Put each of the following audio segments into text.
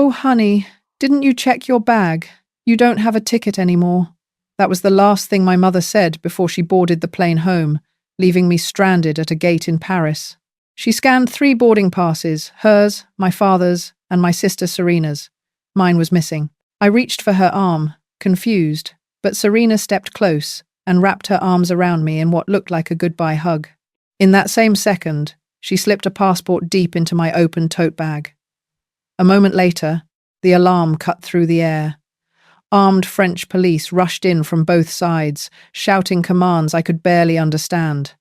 "Oh, honey, didn't you check your bag? You don't have a ticket anymore." That was the last thing my mother said before she boarded the plane home, leaving me stranded at a gate in Paris. She scanned 3 boarding passes, hers, my father's, and my sister Serena's. Mine was missing. I reached for her arm, confused, but Serena stepped close and wrapped her arms around me in what looked like a goodbye hug. In that same second, she slipped a passport deep into my open tote bag. A moment later, the alarm cut through the air. Armed French police rushed in from both sides, shouting commands I could barely understand.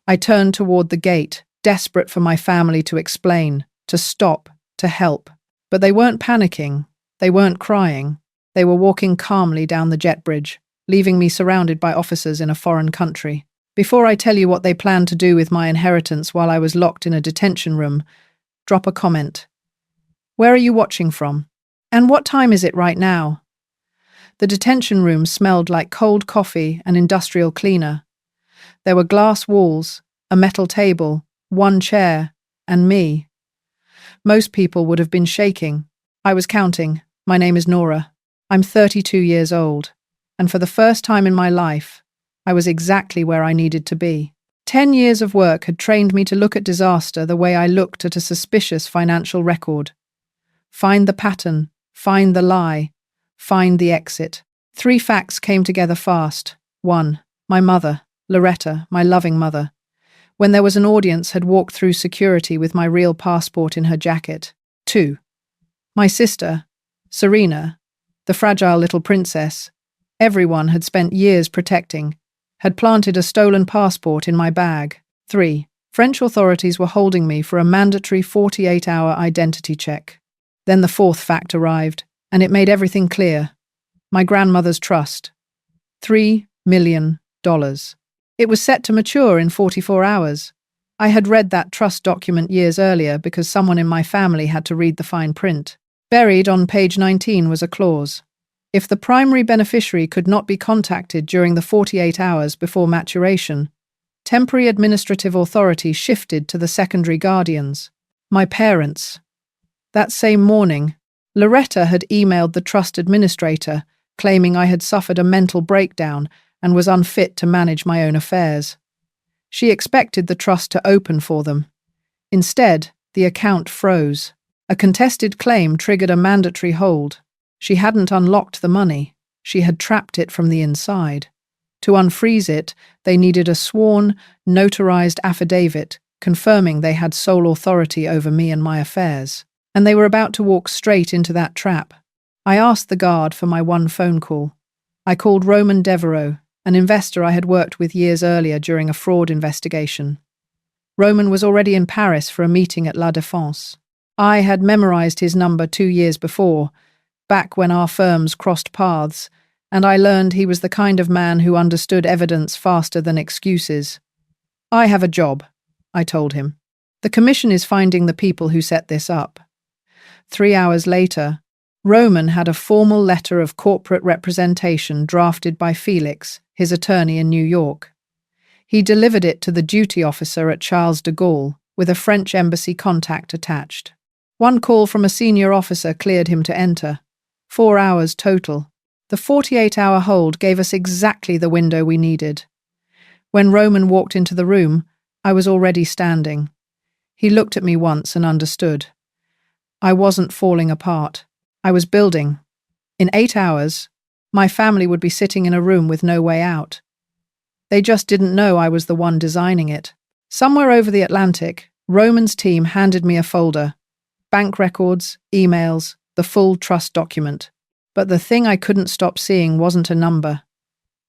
I turned toward the gate, desperate for my family to explain, to stop, to help. But they weren't panicking. They weren't crying. They were walking calmly down the jet bridge, leaving me surrounded by officers in a foreign country. Before I tell you what they planned to do with my inheritance while I was locked in a detention room, drop a comment. Where are you watching from? And what time is it right now? The detention room smelled like cold coffee and industrial cleaner. There were glass walls, a metal table, 1 chair, and me. Most people would have been shaking. I was counting. My name is Nora. I'm 32 years old. And for the first time in my life, I was exactly where I needed to be. 10 years of work had trained me to look at disaster the way I looked at a suspicious financial record. Find the pattern, find the lie, find the exit. 3 facts came together fast. 1. My mother, Loretta, my loving mother, when there was an audience, had walked through security with my real passport in her jacket. 2. My sister, Serena, the fragile little princess, everyone had spent years protecting, had planted a stolen passport in my bag. 3. French authorities were holding me for a mandatory 48-hour identity check. Then the 4th fact arrived, and it made everything clear. My grandmother's trust. $3 million. It was set to mature in 44 hours. I had read that trust document years earlier because someone in my family had to read the fine print. Buried on page 19 was a clause. If the primary beneficiary could not be contacted during the 48 hours before maturation, temporary administrative authority shifted to the secondary guardians, my parents. That same morning, Loretta had emailed the trust administrator, claiming I had suffered a mental breakdown and was unfit to manage my own affairs. She expected the trust to open for them. Instead, the account froze. A contested claim triggered a mandatory hold. She hadn't unlocked the money. She had trapped it from the inside. To unfreeze it, they needed a sworn, notarized affidavit confirming they had sole authority over me and my affairs. And they were about to walk straight into that trap. I asked the guard for my 1 phone call. I called Roman Devereaux, an investor I had worked with years earlier during a fraud investigation. Roman was already in Paris for a meeting at La Défense. I had memorized his number 2 years before, back when our firms crossed paths, and I learned he was the kind of man who understood evidence faster than excuses. "I have a job," I told him. "The commission is finding the people who set this up." 3 hours later, Roman had a formal letter of corporate representation drafted by Felix, his attorney in New York. He delivered it to the duty officer at Charles de Gaulle, with a French embassy contact attached. 1 call from a senior officer cleared him to enter. 4 hours total. The 48-hour hold gave us exactly the window we needed. When Roman walked into the room, I was already standing. He looked at me once and understood. I wasn't falling apart. I was building. In 8 hours, my family would be sitting in a room with no way out. They just didn't know I was the one designing it. Somewhere over the Atlantic, Roman's team handed me a folder. Bank records, emails, the full trust document. But the thing I couldn't stop seeing wasn't a number.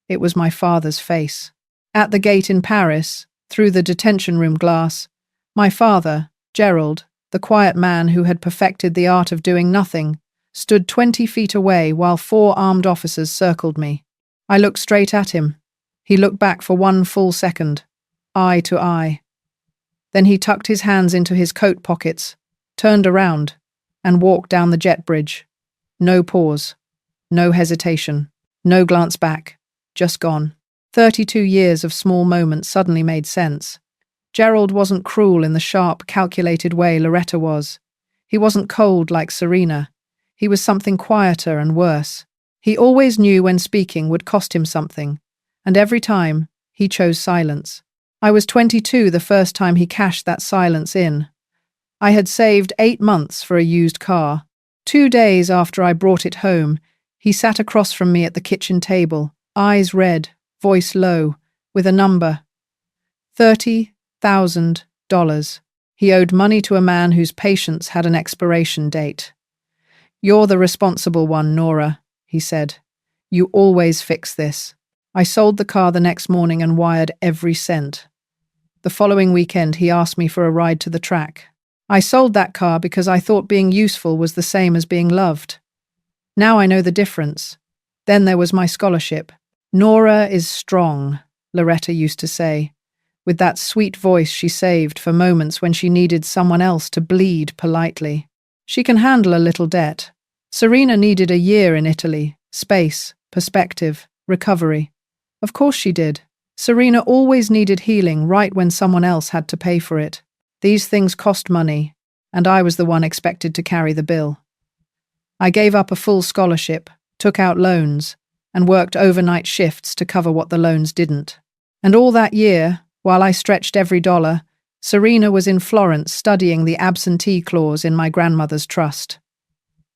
It was my father's face. At the gate in Paris, through the detention room glass, my father, Gerald, the quiet man who had perfected the art of doing nothing, stood 20 feet away while 4 armed officers circled me. I looked straight at him. He looked back for 1 full second, eye to eye. Then he tucked his hands into his coat pockets, turned around, and walked down the jet bridge. No pause, no hesitation, no glance back, just gone. 32 years of small moments suddenly made sense. Gerald wasn't cruel in the sharp, calculated way Loretta was. He wasn't cold like Serena. He was something quieter and worse. He always knew when speaking would cost him something, and every time, he chose silence. I was 22 the first time he cashed that silence in. I had saved 8 months for a used car. 2 days after I brought it home, he sat across from me at the kitchen table, eyes red, voice low, with a number. $30,000. He owed money to a man whose patience had an expiration date. "You're the responsible one, Nora," he said. "You always fix this." I sold the car the next morning and wired every cent. The following weekend, he asked me for a ride to the track. I sold that car because I thought being useful was the same as being loved. Now I know the difference. Then there was my scholarship. "Nora is strong," Loretta used to say, with that sweet voice she saved for moments when she needed someone else to bleed politely. "She can handle a little debt." Serena needed a year in Italy, space, perspective, recovery. Of course she did. Serena always needed healing right when someone else had to pay for it. These things cost money, and I was the one expected to carry the bill. I gave up a full scholarship, took out loans, and worked overnight shifts to cover what the loans didn't. And all that year, while I stretched every dollar, Serena was in Florence studying the absentee clause in my grandmother's trust.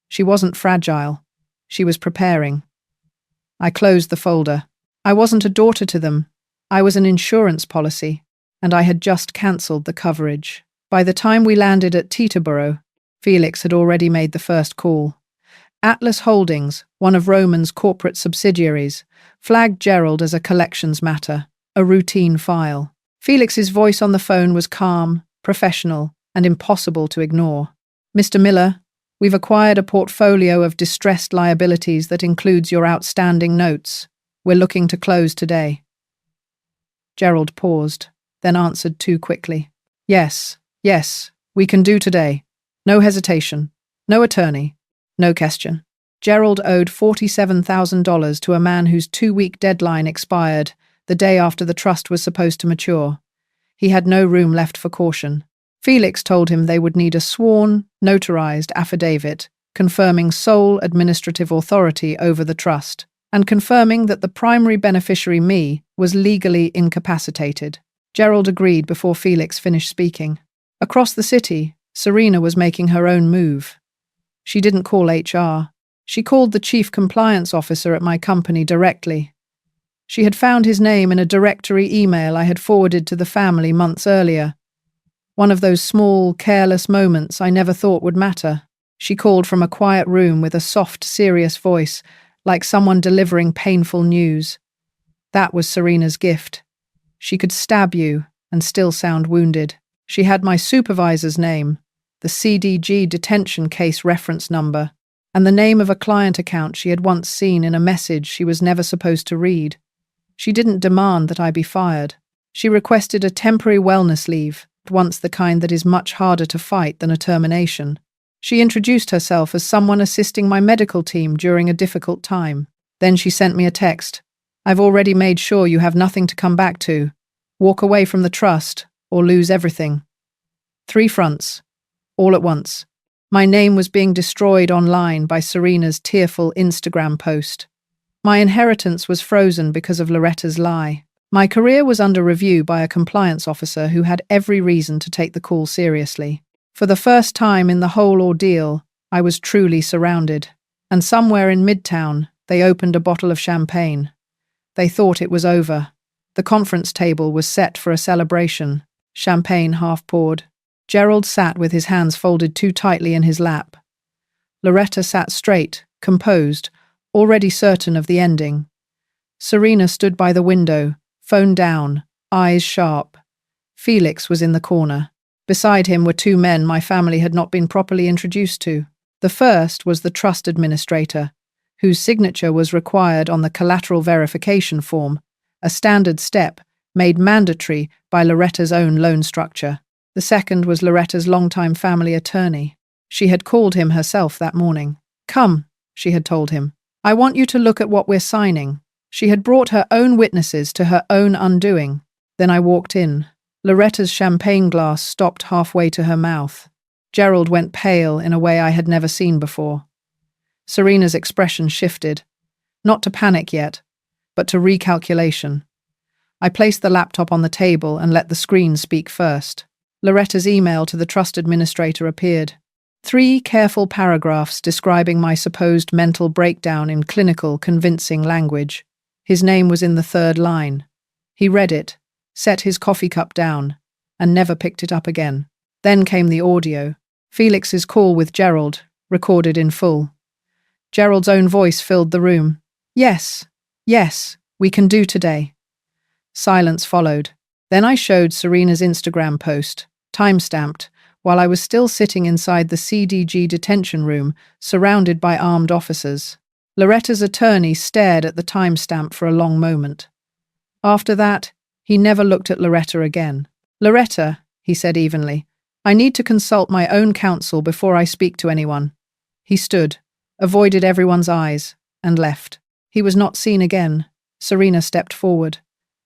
She wasn't fragile. She was preparing. I closed the folder. I wasn't a daughter to them. I was an insurance policy, and I had just cancelled the coverage. By the time we landed at Teterboro, Felix had already made the first call. Atlas Holdings, one of Roman's corporate subsidiaries, flagged Gerald as a collections matter, a routine file. Felix's voice on the phone was calm, professional, and impossible to ignore. "Mr. Miller, we've acquired a portfolio of distressed liabilities that includes your outstanding notes. We're looking to close today." Gerald paused, then answered too quickly. Yes, we can do today. No hesitation. No attorney. No question." Gerald owed $47,000 to a man whose 2-week deadline expired the day after the trust was supposed to mature. He had no room left for caution. Felix told him they would need a sworn, notarized affidavit confirming sole administrative authority over the trust, and confirming that the primary beneficiary, me, was legally incapacitated. Gerald agreed before Felix finished speaking. Across the city, Serena was making her own move. She didn't call HR. She called the chief compliance officer at my company directly. She had found his name in a directory email I had forwarded to the family months earlier. One of those small, careless moments I never thought would matter. She called from a quiet room with a soft, serious voice, like someone delivering painful news. That was Serena's gift. She could stab you and still sound wounded. She had my supervisor's name, the CDG detention case reference number, and the name of a client account she had once seen in a message she was never supposed to read. She didn't demand that I be fired. She requested a temporary wellness leave, once the kind that is much harder to fight than a termination. She introduced herself as someone assisting my medical team during a difficult time. Then she sent me a text. "I've already made sure you have nothing to come back to. Walk away from the trust or lose everything." 3 fronts, all at once. My name was being destroyed online by Serena's tearful Instagram post. My inheritance was frozen because of Loretta's lie. My career was under review by a compliance officer who had every reason to take the call seriously. For the first time in the whole ordeal, I was truly surrounded. And somewhere in Midtown, they opened a bottle of champagne. They thought it was over. The conference table was set for a celebration, champagne half poured. Gerald sat with his hands folded too tightly in his lap. Loretta sat straight, composed, already certain of the ending. Serena stood by the window, phone down, eyes sharp. Felix was in the corner. Beside him were 2 men my family had not been properly introduced to. The first was the trust administrator, whose signature was required on the collateral verification form, a standard step made mandatory by Loretta's own loan structure. The second was Loretta's longtime family attorney. She had called him herself that morning. "Come," she had told him. "I want you to look at what we're signing." She had brought her own witnesses to her own undoing. Then I walked in. Loretta's champagne glass stopped halfway to her mouth. Gerald went pale in a way I had never seen before. Serena's expression shifted, not to panic yet, but to recalculation. I placed the laptop on the table and let the screen speak first. Loretta's email to the trust administrator appeared. 3 careful paragraphs describing my supposed mental breakdown in clinical, convincing language. His name was in the 3rd line. He read it, set his coffee cup down, and never picked it up again. Then came the audio. Felix's call with Gerald, recorded in full. Gerald's own voice filled the room. Yes, we can do today. Silence followed. Then I showed Serena's Instagram post, time-stamped, while I was still sitting inside the CDG detention room, surrounded by armed officers. Loretta's attorney stared at the timestamp for a long moment. After that, he never looked at Loretta again. "Loretta," he said evenly, "I need to consult my own counsel before I speak to anyone." He stood, avoided everyone's eyes, and left. He was not seen again. Serena stepped forward.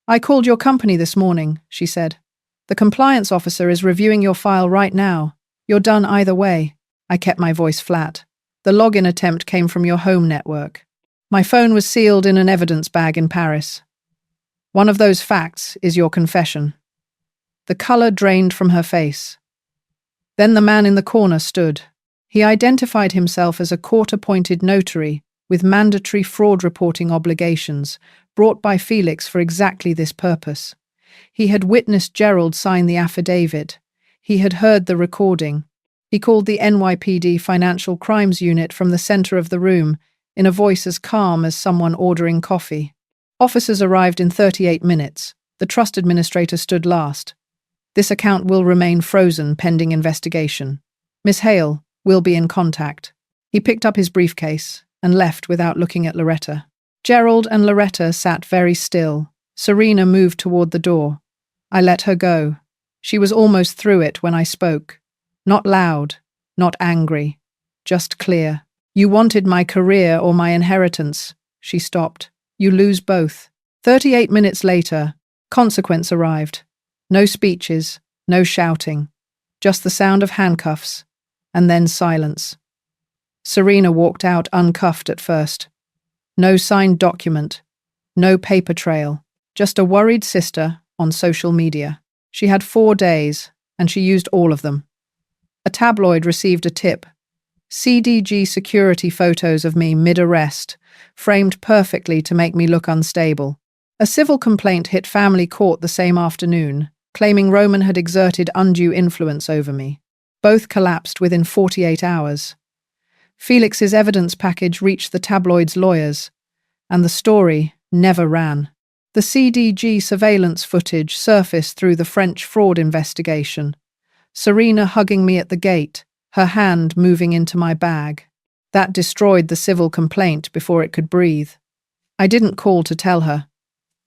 "I called your company this morning," she said. "The compliance officer is reviewing your file right now. You're done either way." I kept my voice flat. "The login attempt came from your home network. My phone was sealed in an evidence bag in Paris. One of those facts is your confession." The color drained from her face. Then the man in the corner stood. He identified himself as a court-appointed notary with mandatory fraud reporting obligations, brought by Felix for exactly this purpose. He had witnessed Gerald sign the affidavit. He had heard the recording. He called the NYPD Financial Crimes Unit from the center of the room, in a voice as calm as someone ordering coffee. Officers arrived in 38 minutes. The trust administrator stood last. "This account will remain frozen pending investigation. Miss Hale will be in contact." He picked up his briefcase and left without looking at Loretta. Gerald and Loretta sat very still. Serena moved toward the door. I let her go. She was almost through it when I spoke. Not loud, not angry, just clear. "You wanted my career or my inheritance." She stopped. "You lose both." 38 minutes later, consequence arrived. No speeches, no shouting, just the sound of handcuffs, and then silence. Serena walked out uncuffed at first. No signed document, no paper trail, just a worried sister on social media. She had 4 days, and she used all of them. A tabloid received a tip. CDG security photos of me mid-arrest, framed perfectly to make me look unstable. A civil complaint hit family court the same afternoon, claiming Roman had exerted undue influence over me. Both collapsed within 48 hours. Felix's evidence package reached the tabloid's lawyers, and the story never ran. The CDG surveillance footage surfaced through the French fraud investigation. Serena hugging me at the gate, her hand moving into my bag. That destroyed the civil complaint before it could breathe. I didn't call to tell her.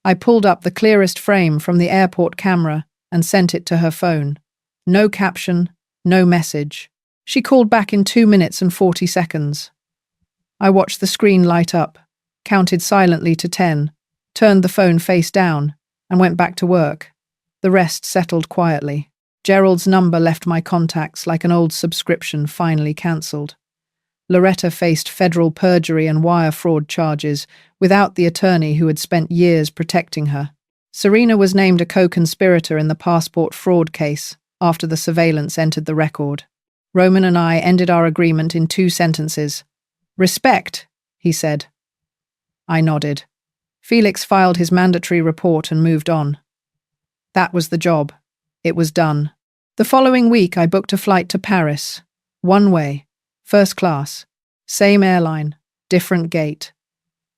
I pulled up the clearest frame from the airport camera and sent it to her phone. No caption, no message. She called back in 2 minutes and 40 seconds. I watched the screen light up, counted silently to 10, turned the phone face down, and went back to work. The rest settled quietly. Gerald's number left my contacts like an old subscription finally cancelled. Loretta faced federal perjury and wire fraud charges without the attorney who had spent years protecting her. Serena was named a co-conspirator in the passport fraud case after the surveillance entered the record. Roman and I ended our agreement in 2 sentences. "Respect," he said. I nodded. Felix filed his mandatory report and moved on. That was the job. It was done. The following week, I booked a flight to Paris. One way. First class. Same airline. Different gate.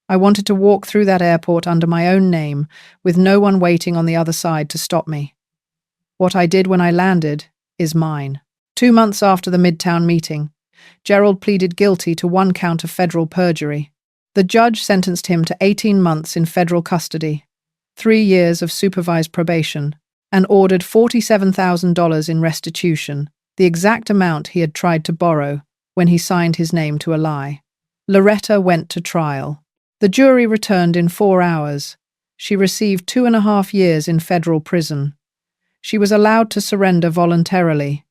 I wanted to walk through that airport under my own name, with no one waiting on the other side to stop me. What I did when I landed is mine. 2 months after the Midtown meeting, Gerald pleaded guilty to 1 count of federal perjury. The judge sentenced him to 18 months in federal custody, 3 years of supervised probation, and ordered $47,000 in restitution, the exact amount he had tried to borrow when he signed his name to a lie. Loretta went to trial. The jury returned in 4 hours. She received 2.5 years in federal prison. She was allowed to surrender voluntarily,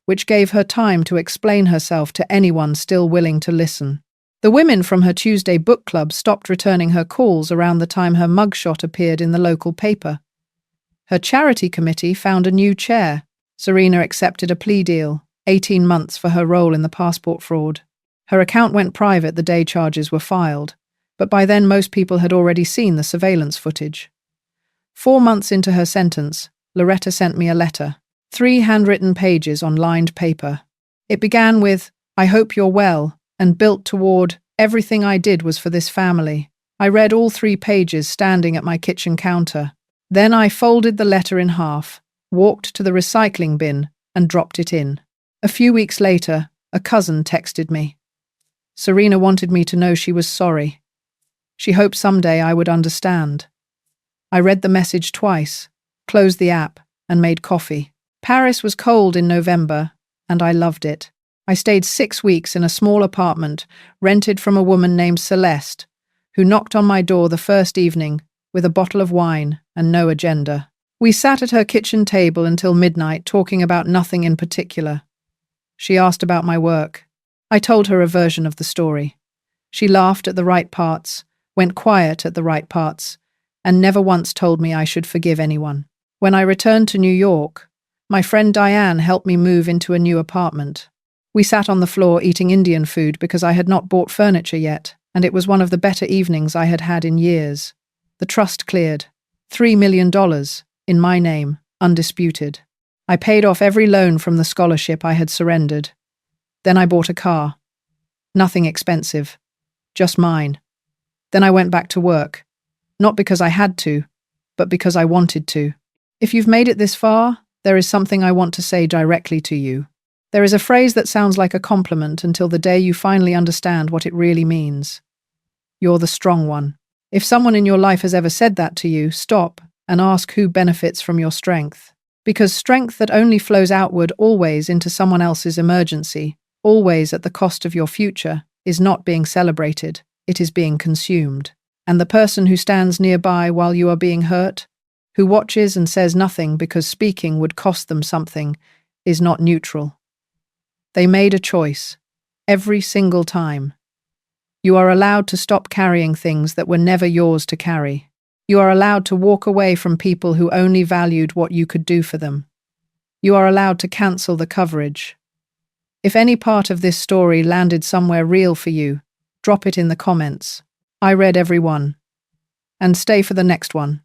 which gave her time to explain herself to anyone still willing to listen. The women from her Tuesday book club stopped returning her calls around the time her mugshot appeared in the local paper. Her charity committee found a new chair. Serena accepted a plea deal, 18 months for her role in the passport fraud. Her account went private the day charges were filed, but by then most people had already seen the surveillance footage. 4 months into her sentence, Loretta sent me a letter, 3 handwritten pages on lined paper. It began with, "I hope you're well," and built toward, "Everything I did was for this family." I read all 3 pages standing at my kitchen counter. Then I folded the letter in half, walked to the recycling bin, and dropped it in. A few weeks later, a cousin texted me. Serena wanted me to know she was sorry. She hoped someday I would understand. I read the message twice, closed the app, and made coffee. Paris was cold in November, and I loved it. I stayed 6 weeks in a small apartment rented from a woman named Celeste, who knocked on my door the first evening with a bottle of wine and no agenda. We sat at her kitchen table until midnight talking about nothing in particular. She asked about my work. I told her a version of the story. She laughed at the right parts, went quiet at the right parts, and never once told me I should forgive anyone. When I returned to New York, my friend Diane helped me move into a new apartment. We sat on the floor eating Indian food because I had not bought furniture yet, and it was one of the better evenings I had had in years. The trust cleared. $3 million, in my name, undisputed. I paid off every loan from the scholarship I had surrendered. Then I bought a car. Nothing expensive, just mine. Then I went back to work. Not because I had to, but because I wanted to. If you've made it this far, there is something I want to say directly to you. There is a phrase that sounds like a compliment until the day you finally understand what it really means. You're the strong one. If someone in your life has ever said that to you, stop and ask who benefits from your strength. Because strength that only flows outward always into someone else's emergency, always at the cost of your future, is not being celebrated, it is being consumed. And the person who stands nearby while you are being hurt, who watches and says nothing because speaking would cost them something, is not neutral. They made a choice, every single time. You are allowed to stop carrying things that were never yours to carry. You are allowed to walk away from people who only valued what you could do for them. You are allowed to cancel the coverage. If any part of this story landed somewhere real for you, drop it in the comments. I read every one. And stay for the next one.